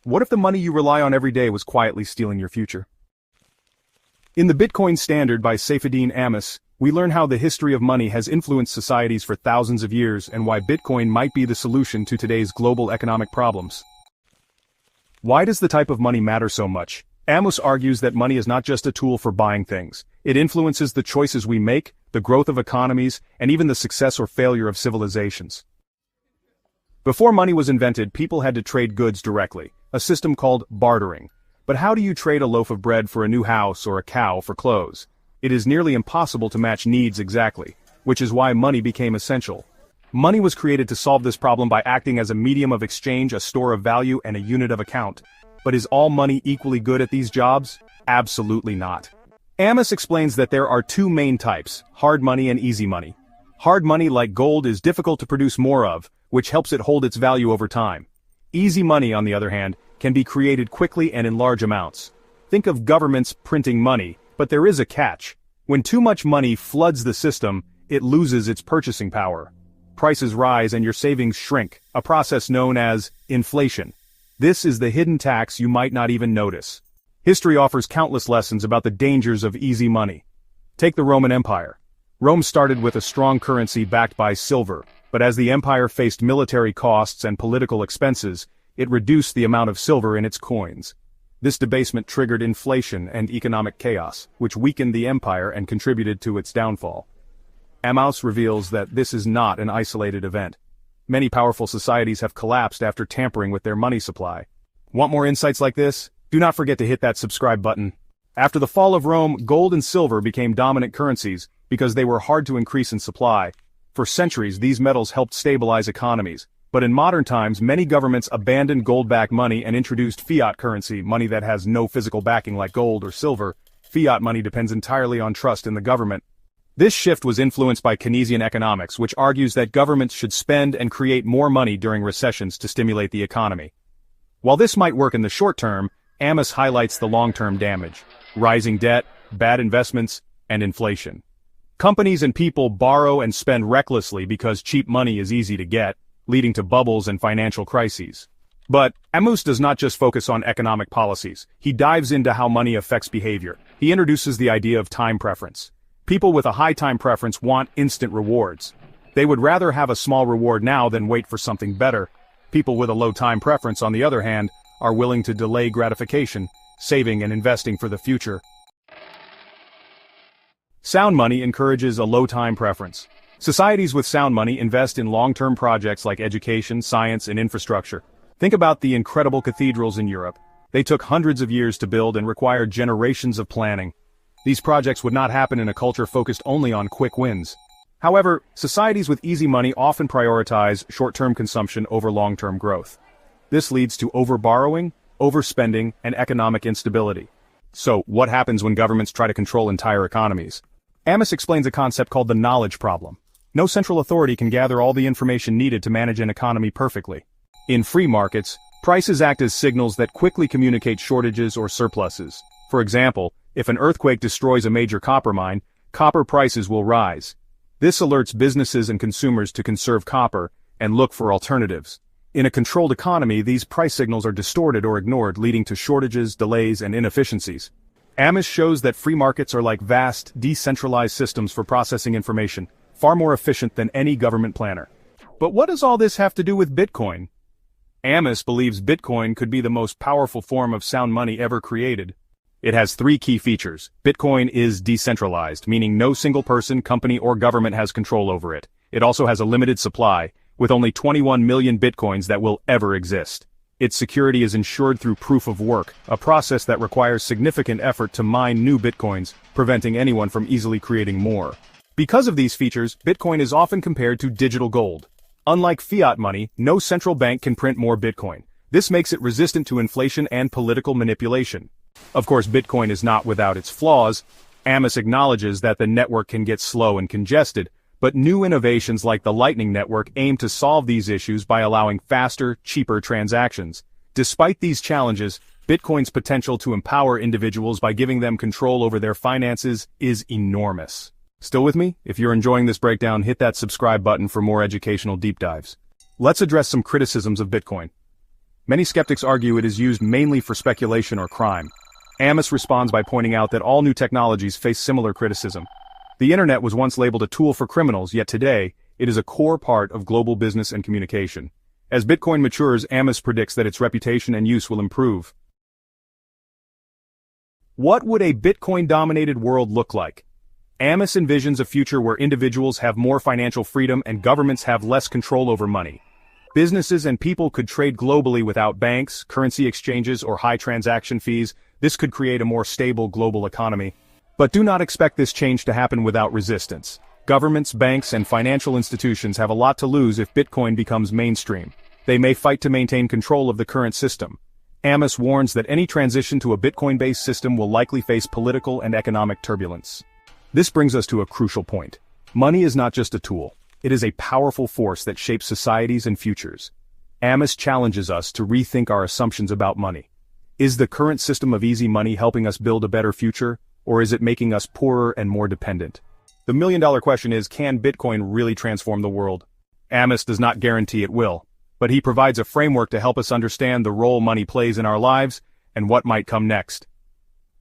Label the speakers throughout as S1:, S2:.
S1: What if the money you rely on every day was quietly stealing your future? In the Bitcoin Standard by Saifedean Ammous, we learn how the history of money has influenced societies for thousands of years and why Bitcoin might be the solution to today's global economic problems. Why does the type of money matter so much? Ammous argues that money is not just a tool for buying things. It influences the choices we make, the growth of economies, and even the success or failure of civilizations. Before money was invented, people had to trade goods directly, a system called bartering. But how do you trade a loaf of bread for a new house or a cow for clothes? It is nearly impossible to match needs exactly, which is why money became essential. Money was created to solve this problem by acting as a medium of exchange, a store of value, and a unit of account. But is all money equally good at these jobs? Absolutely not. Ammous explains that there are two main types, hard money and easy money. Hard money, like gold, is difficult to produce more of, which helps it hold its value over time. Easy money, on the other hand, can be created quickly and in large amounts. Think of governments printing money, but there is a catch. When too much money floods the system, it loses its purchasing power. Prices rise and your savings shrink, a process known as inflation. This is the hidden tax you might not even notice. History offers countless lessons about the dangers of easy money. Take the Roman Empire. Rome started with a strong currency backed by silver, but as the empire faced military costs and political expenses, it reduced the amount of silver in its coins. This debasement triggered inflation and economic chaos, which weakened the empire and contributed to its downfall. Ammous reveals that this is not an isolated event. Many powerful societies have collapsed after tampering with their money supply. Want more insights like this? Do not forget to hit that subscribe button. After the fall of Rome, gold and silver became dominant currencies because they were hard to increase in supply. For centuries, these metals helped stabilize economies. But in modern times, many governments abandoned gold-backed money and introduced fiat currency, money that has no physical backing like gold or silver. Fiat money depends entirely on trust in the government. This shift was influenced by Keynesian economics, which argues that governments should spend and create more money during recessions to stimulate the economy. While this might work in the short term, Ammous highlights the long-term damage: rising debt, bad investments, and inflation. Companies and people borrow and spend recklessly because cheap money is easy to get, leading to bubbles and financial crises. But Ammous does not just focus on economic policies. He dives into how money affects behavior. He introduces the idea of time preference. People with a high time preference want instant rewards. They would rather have a small reward now than wait for something better. People with a low time preference, on the other hand, are willing to delay gratification, saving and investing for the future. Sound money encourages a low time preference. Societies with sound money invest in long-term projects like education, science, and infrastructure. Think about the incredible cathedrals in Europe. They took hundreds of years to build and required generations of planning. These projects would not happen in a culture focused only on quick wins. However, societies with easy money often prioritize short-term consumption over long-term growth. This leads to overborrowing, overspending, and economic instability. So, what happens when governments try to control entire economies? Ammous explains a concept called the knowledge problem. No central authority can gather all the information needed to manage an economy perfectly. In free markets, prices act as signals that quickly communicate shortages or surpluses. For example, if an earthquake destroys a major copper mine, copper prices will rise. This alerts businesses and consumers to conserve copper and look for alternatives. In a controlled economy, these price signals are distorted or ignored, leading to shortages, delays, and inefficiencies. Ammous shows that free markets are like vast, decentralized systems for processing information, far more efficient than any government planner. But what does all this have to do with Bitcoin? Ammous believes Bitcoin could be the most powerful form of sound money ever created. It has three key features. Bitcoin is decentralized, meaning no single person, company, or government has control over it. It also has a limited supply, with only 21 million Bitcoins that will ever exist. Its security is ensured through proof of work, a process that requires significant effort to mine new Bitcoins, preventing anyone from easily creating more. Because of these features, Bitcoin is often compared to digital gold. Unlike fiat money, no central bank can print more Bitcoin. This makes it resistant to inflation and political manipulation. Of course, Bitcoin is not without its flaws. Ammous acknowledges that the network can get slow and congested, but new innovations like the Lightning Network aim to solve these issues by allowing faster, cheaper transactions. Despite these challenges, Bitcoin's potential to empower individuals by giving them control over their finances is enormous. Still with me? If you're enjoying this breakdown, hit that subscribe button for more educational deep dives. Let's address some criticisms of Bitcoin. Many skeptics argue it is used mainly for speculation or crime. Ammous responds by pointing out that all new technologies face similar criticism. The internet was once labeled a tool for criminals, yet today, it is a core part of global business and communication. As Bitcoin matures, Ammous predicts that its reputation and use will improve. What would a Bitcoin-dominated world look like? Ammous envisions a future where individuals have more financial freedom and governments have less control over money. Businesses and people could trade globally without banks, currency exchanges, or high transaction fees. This could create a more stable global economy. But do not expect this change to happen without resistance. Governments, banks, and financial institutions have a lot to lose if Bitcoin becomes mainstream. They may fight to maintain control of the current system. Ammous warns that any transition to a Bitcoin-based system will likely face political and economic turbulence. This brings us to a crucial point. Money is not just a tool. It is a powerful force that shapes societies and futures. Ammous challenges us to rethink our assumptions about money. Is the current system of easy money helping us build a better future, or is it making us poorer and more dependent? The million-dollar question is, can Bitcoin really transform the world? Ammous does not guarantee it will, but he provides a framework to help us understand the role money plays in our lives and what might come next.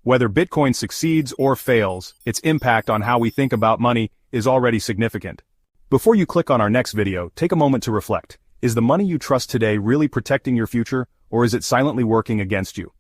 S1: Whether Bitcoin succeeds or fails, its impact on how we think about money is already significant. Before you click on our next video, take a moment to reflect. Is the money you trust today really protecting your future, or is it silently working against you?